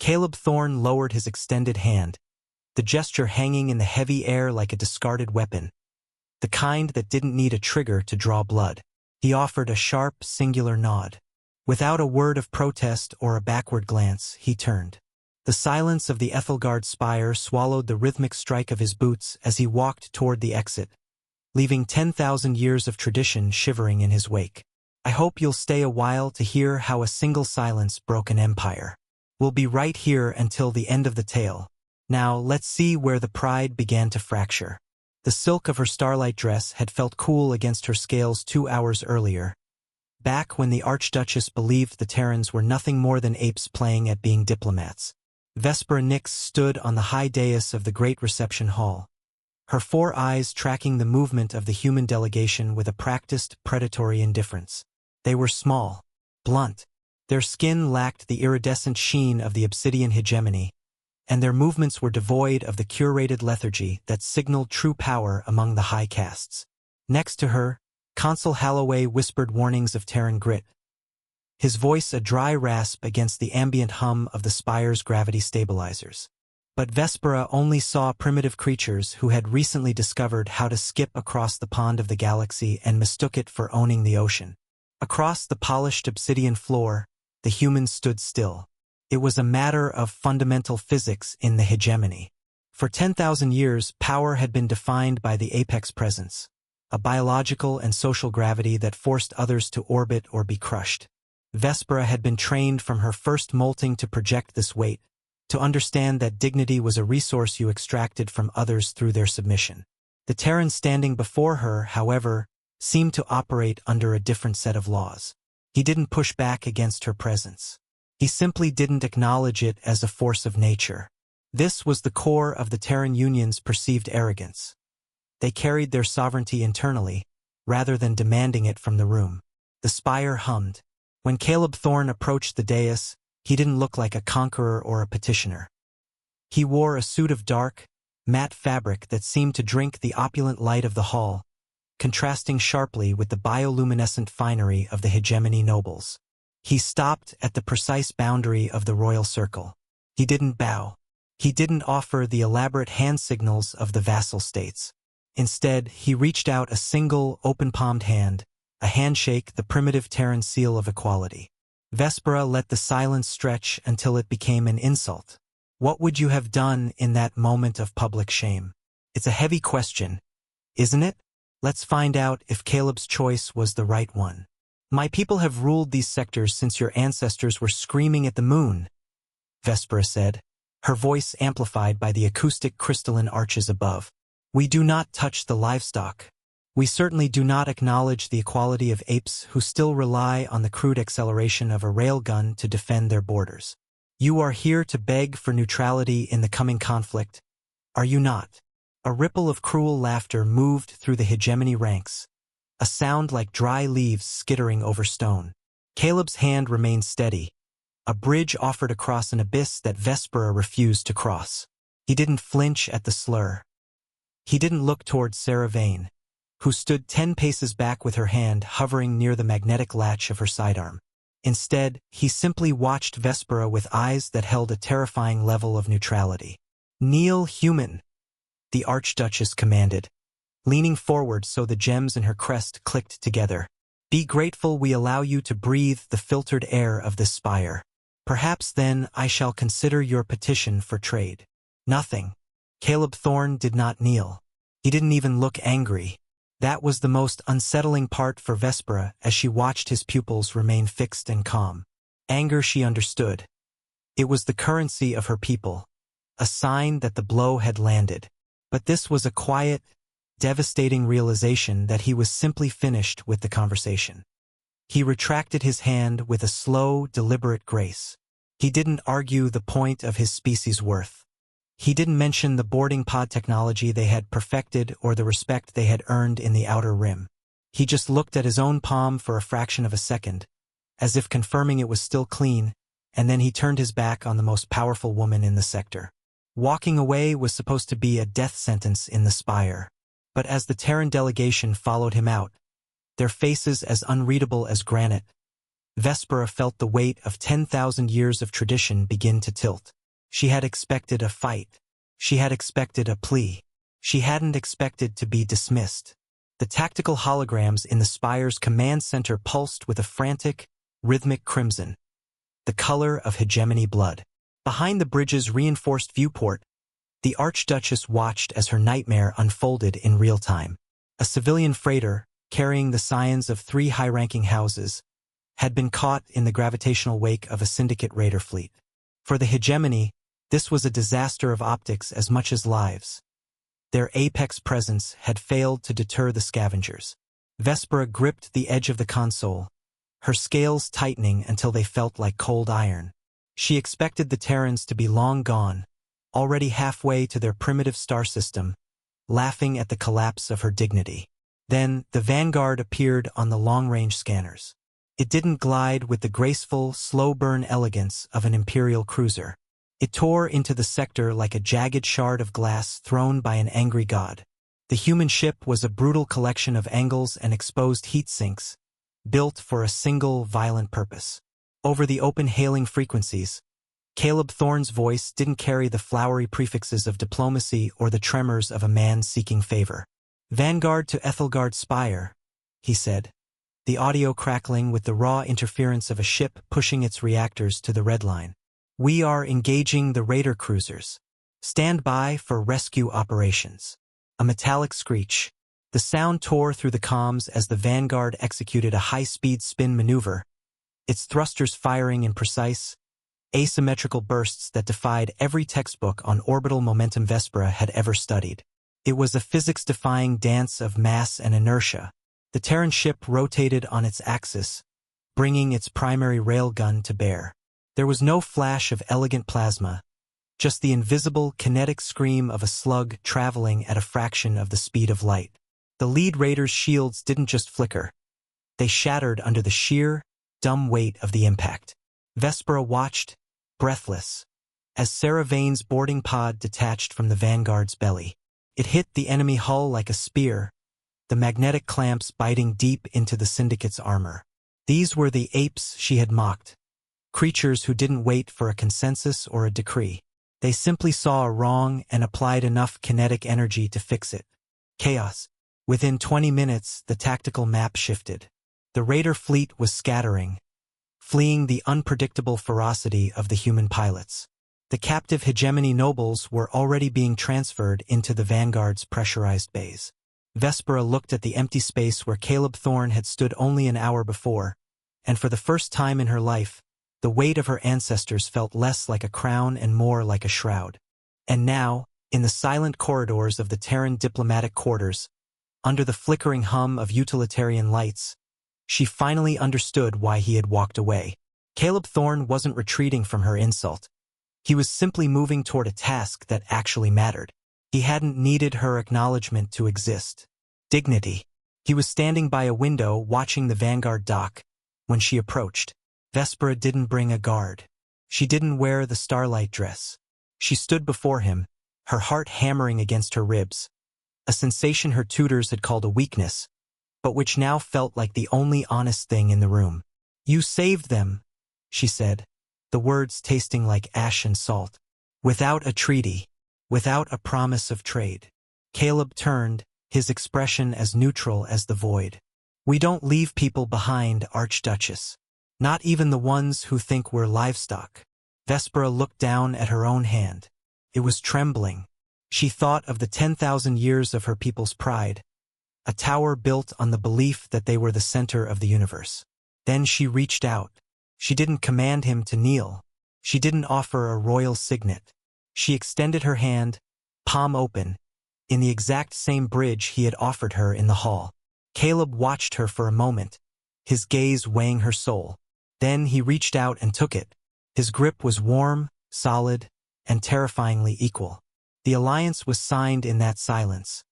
Caleb Thorne lowered his extended hand, the gesture hanging in the heavy air like a discarded weapon, the kind that didn't need a trigger to draw blood. He offered a sharp, singular nod. Without a word of protest or a backward glance, he turned. The silence of the Ethelgard spire swallowed the rhythmic strike of his boots as he walked toward the exit, leaving 10,000 years of tradition shivering in his wake. I hope you'll stay a while to hear how a single silence broke an empire. We'll be right here until the end of the tale. Now let's see where the pride began to fracture. The silk of her starlight dress had felt cool against her scales 2 hours earlier, back when the Archduchess believed the Terrans were nothing more than apes playing at being diplomats. Vespera Nyx stood on the high dais of the great reception hall, her 4 eyes tracking the movement of the human delegation with a practiced, predatory indifference. They were small, blunt. Their skin lacked the iridescent sheen of the obsidian hegemony, and their movements were devoid of the curated lethargy that signaled true power among the high castes. Next to her, Consul Halloway whispered warnings of Terran grit, his voice a dry rasp against the ambient hum of the spire's gravity stabilizers. But Vespera only saw primitive creatures who had recently discovered how to skip across the pond of the galaxy and mistook it for owning the ocean. Across the polished obsidian floor, the humans stood still. It was a matter of fundamental physics in the hegemony. For 10,000 years, power had been defined by the apex presence, a biological and social gravity that forced others to orbit or be crushed. Vespera had been trained from her first molting to project this weight, to understand that dignity was a resource you extracted from others through their submission. The Terran standing before her, however, seemed to operate under a different set of laws. He didn't push back against her presence. He simply didn't acknowledge it as a force of nature. This was the core of the Terran Union's perceived arrogance. They carried their sovereignty internally, rather than demanding it from the room. The spire hummed. When Caleb Thorne approached the dais, he didn't look like a conqueror or a petitioner. He wore a suit of dark, matte fabric that seemed to drink the opulent light of the hall, contrasting sharply with the bioluminescent finery of the hegemony nobles. He stopped at the precise boundary of the royal circle. He didn't bow. He didn't offer the elaborate hand signals of the vassal states. Instead, he reached out a single, open-palmed hand, a handshake, the primitive Terran seal of equality. Vespera let the silence stretch until it became an insult. What would you have done in that moment of public shame? It's a heavy question, isn't it? Let's find out if Caleb's choice was the right one. My people have ruled these sectors since your ancestors were screaming at the moon, Vespera said, her voice amplified by the acoustic crystalline arches above. We do not touch the livestock. We certainly do not acknowledge the equality of apes who still rely on the crude acceleration of a railgun to defend their borders. You are here to beg for neutrality in the coming conflict, are you not? A ripple of cruel laughter moved through the hegemony ranks, a sound like dry leaves skittering over stone. Caleb's hand remained steady, a bridge offered across an abyss that Vespera refused to cross. He didn't flinch at the slur. He didn't look toward Sarah Vane, who stood 10 paces back with her hand hovering near the magnetic latch of her sidearm. Instead, he simply watched Vespera with eyes that held a terrifying level of neutrality. Kneel, human, the Archduchess commanded, leaning forward so the gems in her crest clicked together. Be grateful we allow you to breathe the filtered air of this spire. Perhaps then I shall consider your petition for trade. Nothing. Caleb Thorne did not kneel. He didn't even look angry. That was the most unsettling part for Vespera as she watched his pupils remain fixed and calm. Anger she understood. It was the currency of her people, a sign that the blow had landed. But this was a quiet, devastating realization that he was simply finished with the conversation. He retracted his hand with a slow, deliberate grace. He didn't argue the point of his species' worth. He didn't mention the boarding pod technology they had perfected or the respect they had earned in the outer rim. He just looked at his own palm for a fraction of a second, as if confirming it was still clean, and then he turned his back on the most powerful woman in the sector. Walking away was supposed to be a death sentence in the spire, but as the Terran delegation followed him out, their faces as unreadable as granite, Vespera felt the weight of 10,000 years of tradition begin to tilt. She had expected a fight. She had expected a plea. She hadn't expected to be dismissed. The tactical holograms in the spire's command center pulsed with a frantic, rhythmic crimson, the color of hegemony blood. Behind the bridge's reinforced viewport, the Archduchess watched as her nightmare unfolded in real time. A civilian freighter, carrying the scions of 3 high-ranking houses, had been caught in the gravitational wake of a syndicate raider fleet. For the hegemony, this was a disaster of optics as much as lives. Their apex presence had failed to deter the scavengers. Vespera gripped the edge of the console, her scales tightening until they felt like cold iron. She expected the Terrans to be long gone, already halfway to their primitive star system, laughing at the collapse of her dignity. Then, the Vanguard appeared on the long-range scanners. It didn't glide with the graceful, slow-burn elegance of an Imperial cruiser. It tore into the sector like a jagged shard of glass thrown by an angry god. The human ship was a brutal collection of angles and exposed heat sinks, built for a single violent purpose. Over the open hailing frequencies, Caleb Thorne's voice didn't carry the flowery prefixes of diplomacy or the tremors of a man seeking favor. "Vanguard to Ethelgard Spire," he said, the audio crackling with the raw interference of a ship pushing its reactors to the red line. "We are engaging the raider cruisers. Stand by for rescue operations." A metallic screech. The sound tore through the comms as the Vanguard executed a high-speed spin maneuver, its thrusters firing in precise, asymmetrical bursts that defied every textbook on orbital momentum Vespera had ever studied. It was a physics-defying dance of mass and inertia. The Terran ship rotated on its axis, bringing its primary railgun to bear. There was no flash of elegant plasma, just the invisible, kinetic scream of a slug traveling at a fraction of the speed of light. The lead raider's shields didn't just flicker. They shattered under the sheer, dumb weight of the impact. Vespera watched, breathless, as Sarah Vane's boarding pod detached from the Vanguard's belly. It hit the enemy hull like a spear, the magnetic clamps biting deep into the Syndicate's armor. These were the apes she had mocked, creatures who didn't wait for a consensus or a decree. They simply saw a wrong and applied enough kinetic energy to fix it. Chaos. Within 20 minutes, the tactical map shifted. The raider fleet was scattering, fleeing the unpredictable ferocity of the human pilots. The captive hegemony nobles were already being transferred into the Vanguard's pressurized bays. Vespera looked at the empty space where Caleb Thorne had stood only an hour before, and for the first time in her life, the weight of her ancestors felt less like a crown and more like a shroud. And now, in the silent corridors of the Terran diplomatic quarters, under the flickering hum of utilitarian lights, she finally understood why he had walked away. Caleb Thorne wasn't retreating from her insult. He was simply moving toward a task that actually mattered. He hadn't needed her acknowledgement to exist. Dignity. He was standing by a window watching the Vanguard dock when she approached. Vespera didn't bring a guard. She didn't wear the starlight dress. She stood before him, her heart hammering against her ribs, a sensation her tutors had called a weakness, but which now felt like the only honest thing in the room. "You saved them," she said, the words tasting like ash and salt. "Without a treaty, without a promise of trade." Caleb turned, his expression as neutral as the void. "We don't leave people behind, Archduchess. Not even the ones who think we're livestock." Vespera looked down at her own hand. It was trembling. She thought of the 10,000 years of her people's pride, a tower built on the belief that they were the center of the universe. Then she reached out. She didn't command him to kneel. She didn't offer a royal signet. She extended her hand, palm open, in the exact same bridge he had offered her in the hall. Caleb watched her for a moment, his gaze weighing her soul. Then he reached out and took it. His grip was warm, solid, and terrifyingly equal. The alliance was signed in that silence,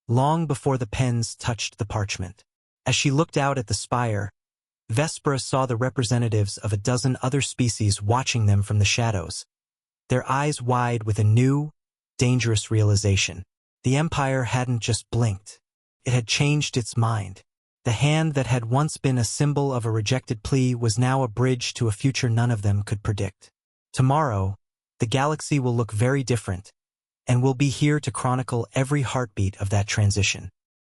long before the pens touched the parchment. As she looked out at the spire, Vespera saw the representatives of a dozen other species watching them from the shadows, their eyes wide with a new, dangerous realization. The Empire hadn't just blinked. It had changed its mind. The hand that had once been a symbol of a rejected plea was now a bridge to a future none of them could predict. Tomorrow, The galaxy will look very different, and we'll be here to chronicle every heartbeat of that transition.